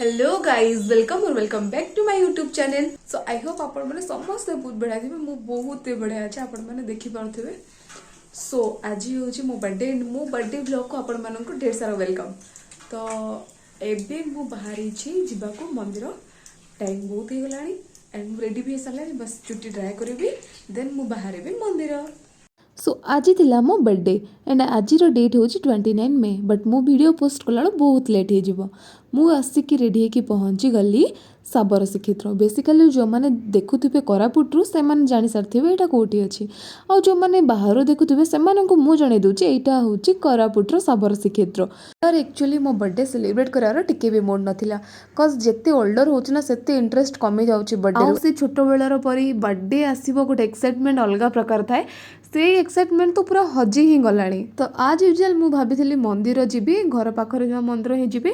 Hello guys welcome back to my YouTube channel. So I hope आपण मैंने समस्त बहुत बढ़िया थे। मु बहुत बढ़िया अच्छे आपण मैंने देखि पारे। सो आज हूँ मो बर्थडे मो बर्थडे ब्लॉग को आपण मानक ढेर सारा वेलकम। तो एबे मु बाहरी जावाक मंदिर टाइम बहुत हो गला एंड रेडी भी सारा बस चुट्टी ड्राए करी देन मु बाहर भी मंदिर। सो आज थिला मो बर्थडे एंड आज डेट हूँ 29 मे बट मो वीडियो पोस्ट कला बहुत लेट हो मु आसिक रेडी होकर पहुँची गली साबर श्रीक्षेत्र। बेसिकाली जो मैंने देखुवे कोरापुटू से जानी सारे यहाँ कौटी अच्छी आ जो मैंने बाहर देखुवे से मुझे दूसरी यहाँ हूँ कोरापुटर साबर श्रीक्षेत्र। यार एक्चुअली मो बर्थडे सेलिब्रेट करार टिके भी मूड नाला कज जिते ओल्डर होना से इंटरेस्ट कमी जाऊँगी बर्थडे से छोट बेलर परी बर्थडे आसो गोटे एक्साइटमेंट अलग प्रकार थाए से एक्साइटमेंट तो पूरा हजि ही गला। तो आज यूजुअल मु भाभी मंदिर जीवी घर पाखरे जो मंदिर ही जीवी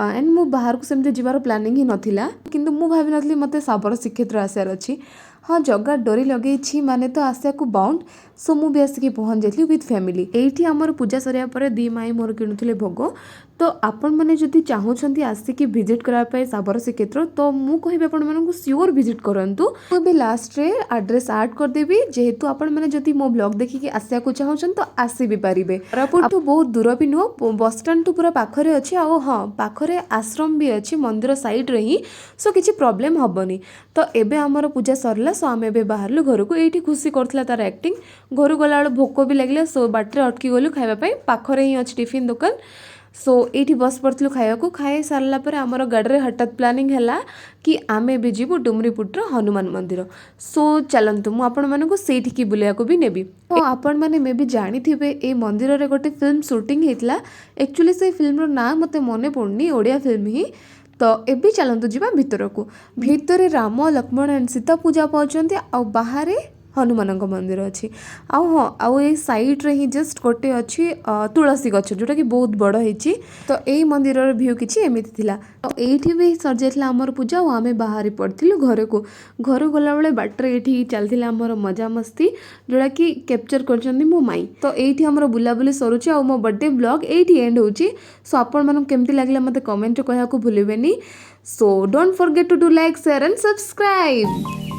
एंड मु बाहर को सेमती जीवार प्लानिंग ही नथिला किंतु मु भाभी नथली मते साबर श्रीक्षेत्र आसार अच्छी। हाँ जगह डोरी लगे माने तो आसिया को बाउंड सो मु भी आसिक पहुँच जाइली विथ फैमिली। एठी आमर पूजा सरिया पर दी माई मोर किणुथिले भोग। तो आपण मैंने जदि चाहूँगी आसिक विजिट कराई साबर श्रीक्षेत्र तो मु कहिबे आपण मानकु श्योर विजिट करंतु। तो भी लास्ट रे एड्रेस ऐड कर देबी जेहेतु आपण मैंने जदि मो ब्लॉग देखिकी आसिया को चाहूछन तो आसी भी पारिबे। कोरापुट बहुत दूर भी नुह बस स्टैंड तो पूरा पाखरे अछि आ हाँ पाखरे आश्रम भी अछि मंदिर साइड रे ही सो किछि प्रॉब्लम हबनी। तो एबे हमर पूजा सरला सो आमे एबे बाहरलु घर को एठी खुशी करथला तार एक्टिंग घर गला भोक भी लगे सो बाटे अटकी गलु खाइबा पाखरे ही अच्छी टिफिन दुकान सो ये बस पड़ू खाया खाई सारा पर आमर गाड़ी हठात प्लानिंग है कि आमे भी जीवु डुमरीपुटर हनुमान मंदिर। सो चलतु मुझे बुलाया भी नेबी। तो आपण मैंने मे भी जानी थे ये मंदिर रे गोटे फिल्म शूटिंग होता एक्चुअली से फिल्म ना मत मन पड़नी ओडिया फिल्म ही। तो एबी चलतु जीवा भितर को भितर राम लक्ष्मण एंड सीता पूजा पाँच आ बाहर हनुमान मंदिर अच्छी आउ हाँ आउ ये साइड रे ही जस्ट गोटे अच्छी तुलसी गछ जोटा कि बहुत बड़ होती। तो यही मंदिर भ्यू किसी एमती थिला। तो ये भी सर जाइला आमर पूजा और आम बाहरी पड़ू घर को घर गला बेले बाटर ये चलती आमर मजा मस्ती जोटा कि कैप्चर कर मो माई। तो ये आमर बुलाबुली सरुची आ मो बर्थडे ब्लॉग ये एंड होची। सो आपण मानक केमती लागला मते कमेंट कहया को भूलिबेनी। So don't forget to do like share and subscribe.